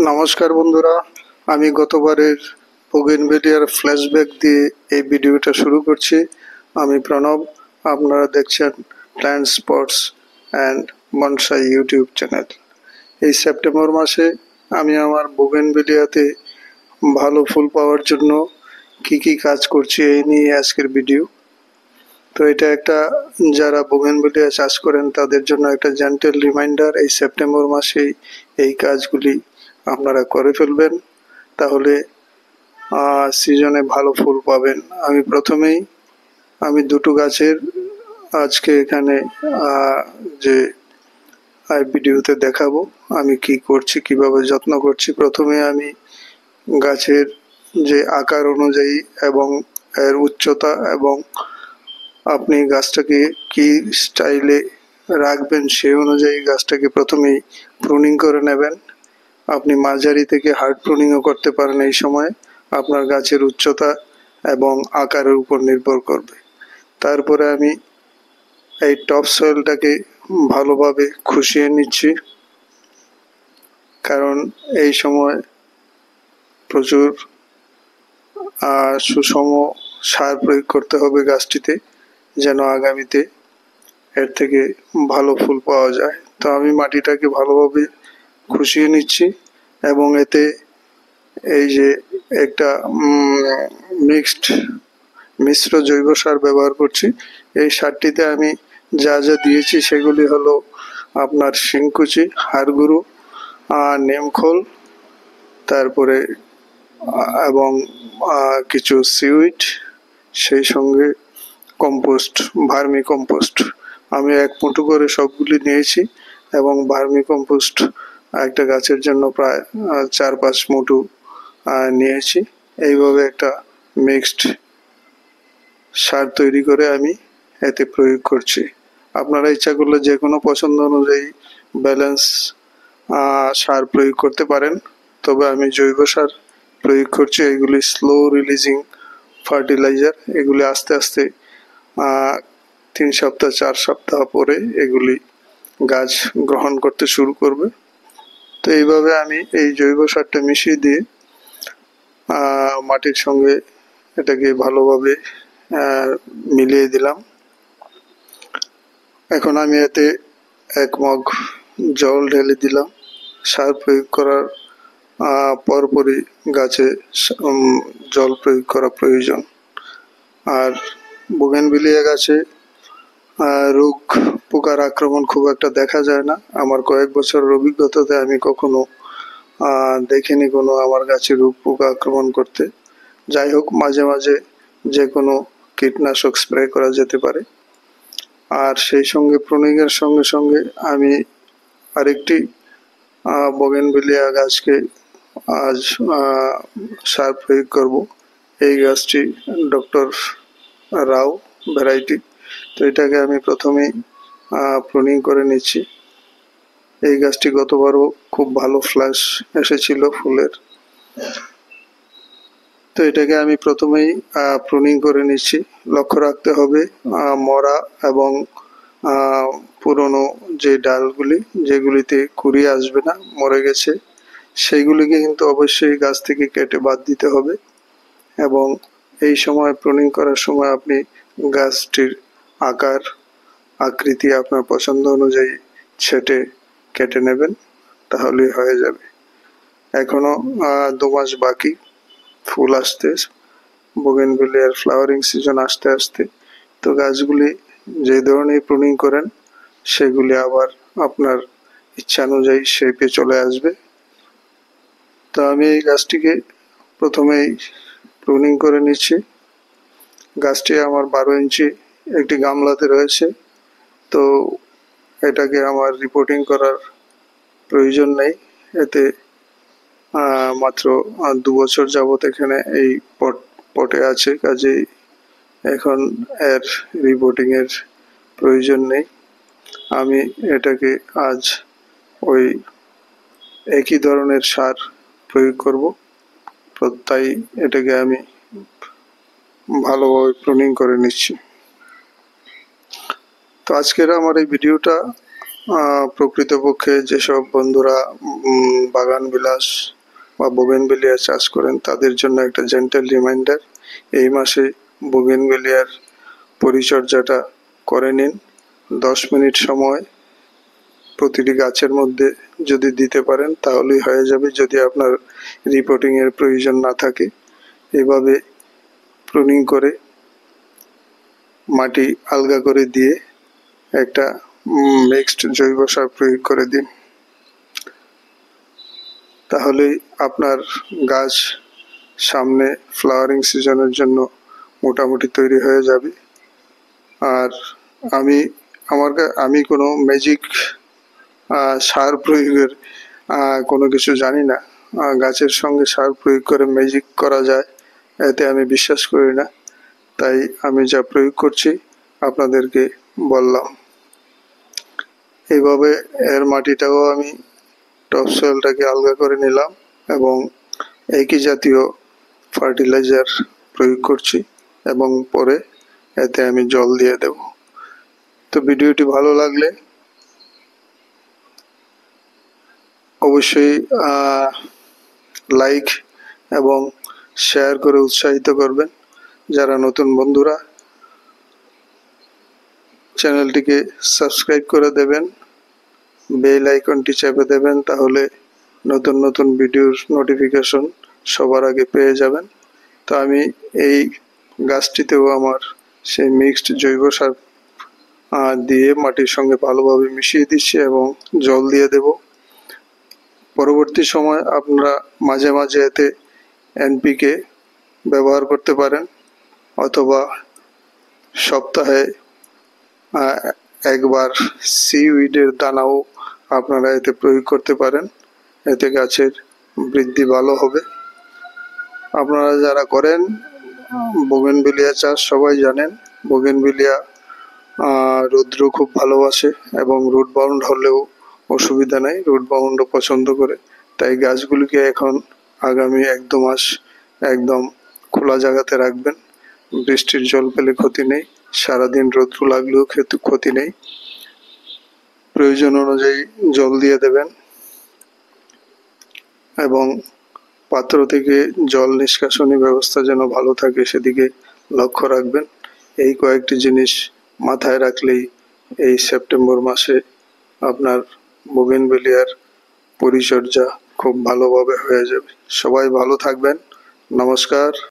নমস্কার বন্ধুরা, আমি গতবারের বোগেনভেলিয়ার ফ্ল্যাশব্যাক দিয়ে এই ভিডিওটা শুরু করছি। আমি প্রণব, আপনারা দেখছেন plant spots and bonsai YouTube channel. এই সেপ্টেম্বর মাসে আমি আমার বোগেনভেলিয়াতে ভালো ফুল পাওয়ার জন্য কি কি কাজ করছি এই নিয়ে আজকের ভিডিও। তো এটা একটা যারা বোগেনভেলিয়া চাষ করেন তাদের জন্য একটা জেন্টেল রিমাইন্ডার, এই সেপ্টেম্বর মাসেই এই কাজগুলি আপনারা করে ফেলবেন, তাহলে সিজনে ভালো ফুল পাবেন। আমি প্রথমেই দুটো গাছের আজকে এখানে যে ভিডিওতে দেখাবো আমি কি করছি, কিভাবে যত্ন করছি। প্রথমে আমি গাছের যে আকার অনুযায়ী এবং এর উচ্চতা এবং আপনি গাছটাকে কি স্টাইলে রাখবেন সেই অনুযায়ী গাছটাকে প্রথমেই প্রুনিং করে নেবেন। আপনি মাঝারি থেকে হার্ড প্রুনিংও করতে পারেন। এই সময় আপনার গাছের উচ্চতা এবং আকারের উপর নির্ভর করবে। তারপরে আমি এই টপ সয়েলটাকে ভালোভাবে খুশিয়ে নিচ্ছি, কারণ এই সময় প্রচুর সুষম সার প্রয়োগ করতে হবে গাছটিতে, যেন আগামীতে এর থেকে ভালো ফুল পাওয়া যায়। তো আমি মাটিটাকে ভালোভাবে খুশিয়ে নিচ্ছি এবং এতে এই যে একটা মিশ্র জৈব সার ব্যবহার করছি। এই সারটিতে আমি যা যা দিয়েছি সেগুলি হলো আপনার শিংকুচি, হাড়গুঁড়ো, নিমখোল, তারপরে এবং কিছু সিউইড, সেই সঙ্গে কম্পোস্ট, ভার্মি কম্পোস্ট। আমি 1 মুঠো করে সবগুলি নিয়েছি এবং ভার্মি কম্পোস্ট একটা গাছের জন্য প্রায় 4-5 মুঠো নিয়েছি। এইভাবে একটা মিক্সড সার তৈরি করে আমি এতে প্রয়োগ করছি। আপনারা ইচ্ছা করলে যে কোনো পছন্দ অনুযায়ী ব্যালেন্স সার প্রয়োগ করতে পারেন, তবে আমি জৈব সার প্রয়োগ করছি। এগুলি স্লো রিলিজিং ফার্টিলাইজার, এগুলি আস্তে আস্তে 3 সপ্তাহ 4 সপ্তাহ পরে এগুলি গাছ গ্রহণ করতে শুরু করবে। তো এইভাবে আমি এই জৈব সারটা মিশিয়ে দিয়ে মাটির সঙ্গে এটাকে ভালোভাবে মিলিয়ে দিলাম। এখন আমি এতে 1 মগ জল ঢেলে দিলাম। সার প্রয়োগ করার পরপরই গাছে জল প্রয়োগ করা প্রয়োজন। আর বোগেনভেলিয়া গাছে রোগ পোকার আক্রমণ খুব একটা দেখা যায় না। আমার কয়েক বছরের অভিজ্ঞতাতে আমি কখনো দেখিনি কোনো আমার গাছে রোগ পোকা আক্রমণ করতে। যাই হোক, মাঝে মাঝে যে কোনো কীটনাশক স্প্রে করা যেতে পারে। আর সেই সঙ্গে প্রুনিংয়ের সঙ্গে সঙ্গে আমি আরেকটি বোগেনভেলিয়া গাছকে আজ সার প্রয়োগ করব। এই গাছটি ডক্টর রাও ভ্যারাইটি। তো এটাকে আমি প্রথমেই প্রুনিং করে নিচ্ছি। এই গাছটি গতবারও খুব ভালো ফ্লাশ এসেছিল ফুলের। তো এটাকে আমি প্রথমেই প্রুনিং করে নিচ্ছি। লক্ষ্য রাখতে হবে মরা এবং পুরনো যে ডালগুলি যেগুলিতে কুড়ি আসবে না, মরে গেছে, সেইগুলিকে কিন্তু অবশ্যই গাছ থেকে কেটে বাদ দিতে হবে। এবং এই সময় প্রুনিং করার সময় আপনি গাছটির আকার আকৃতি আপনার পছন্দ অনুযায়ী ছেটে কেটে নেবেন, তাহলেই হয়ে যাবে। এখনো 2 মাস বাকি ফুল আসতে, বোগেনভেলিয়ার ফ্লাওয়ারিং সিজন আসতে আসতে। তো গাছগুলি যে ধরনের প্রুনিং করেন সেগুলি আবার আপনার ইচ্ছা অনুযায়ী শেপে চলে আসবে। তো আমি এই গাছটিকে প্রথমেই প্রুনিং করে নিচ্ছি। গাছটি আমার 12 ইঞ্চি একটি গামলাতে রয়েছে। তো এটাকে আমার রিপোর্টিং করার প্রয়োজন নেই, এতে মাত্র 2 বছর যাবত এখানে এই পটে আছে, কাজেই এখন এর রিপোর্টিং এর প্রয়োজন নেই। আমি এটাকে আজ ওই একই ধরনের সার প্রয়োগ করব, তাই এটাকে আমি ভালোভাবে প্রুনিং করে নিচ্ছি। তো আজকের আমার এই ভিডিওটা প্রকৃতপক্ষে যেসব বন্ধুরা বাগান বিলাস বা বোগেনভেলিয়া চাষ করেন তাদের জন্য একটা জেন্টাল রিমাইন্ডার, এই মাসে বোগেনভেলিয়ার পরিচর্যাটা করে নিন। 10 মিনিট সময় প্রতিটি গাছের মধ্যে যদি দিতে পারেন তাহলেই হয়ে যাবে, যদি আপনার রিপোর্টিং এর প্রয়োজন না থাকে। এভাবে প্রুনিং করে মাটি আলগা করে দিয়ে একটা মিক্সড জৈব সার প্রয়োগ করে দিন, তাহলেই আপনার গাছ সামনে ফ্লাওয়ারিং সিজনের জন্য মোটামুটি তৈরি হয়ে যাবে। আর আমি কোনো ম্যাজিক সার প্রয়োগের কোনো কিছু জানি না। গাছের সঙ্গে সার প্রয়োগ করে ম্যাজিক করা যায় এতে আমি বিশ্বাস করি না, তাই আমি যা প্রয়োগ করছি আপনাদেরকে বললাম। এইভাবে এর মাটিটাও আমি টপসয়েলটাকে আলগা করে নিলাম এবং একই জাতীয় ফার্টিলাইজার প্রয়োগ করছি এবং পরে এতে আমি জল দিয়ে দেব। তো ভিডিওটি ভালো লাগলে অবশ্যই লাইক এবং শেয়ার করে উৎসাহিত করবেন। যারা নতুন বন্ধুরা চ্যানেলটিকে সাবস্ক্রাইব করে দেবেন, বেল আইকনটি চেপে দেবেন, তাহলে নতুন নতুন ভিডিওর নোটিফিকেশন সবার আগে পেয়ে যাবেন। তো আমি এই গাছটিতেও আমার সেই মিক্সড জৈব সার দিয়ে মাটির সঙ্গে ভালোভাবে মিশিয়ে দিচ্ছি এবং জল দিয়ে দেব। পরবর্তী সময় আপনারা মাঝে মাঝে এতে এনপিকে ব্যবহার করতে পারেন, অথবা সপ্তাহে একবার সিউইডের দানাও আপনারা এতে প্রয়োগ করতে পারেন, এতে গাছের বৃদ্ধি ভালো হবে। আপনারা যারা করেন বোগেনভেলিয়া চাষ সবাই জানেন, বোগেনভেলিয়া রৌদ্র খুব ভালোবাসে এবং রুট বাউন্ড হলেও অসুবিধা নেই, রুট বাউন্ডও পছন্দ করে। তাই গাছগুলিকে এখন আগামী 1-2 মাস একদম খোলা জায়গাতে রাখবেন। বৃষ্টির জল পেলে ক্ষতি নেই, সারাদিন রৌদ্র লাগলেও ক্ষতি নেই। প্রয়োজন অনুযায়ী জল দিয়ে দেবেন এবং পাত্র থেকে জল নিষ্কাশনী ব্যবস্থা যেন ভালো থাকে সেদিকে লক্ষ্য রাখবেন। এই কয়েকটি জিনিস মাথায় রাখলেই এই সেপ্টেম্বর মাসে আপনার বোগেনভেলিয়ার পরিচর্যা খুব ভালোভাবে হয়ে যাবে। সবাই ভালো থাকবেন। নমস্কার।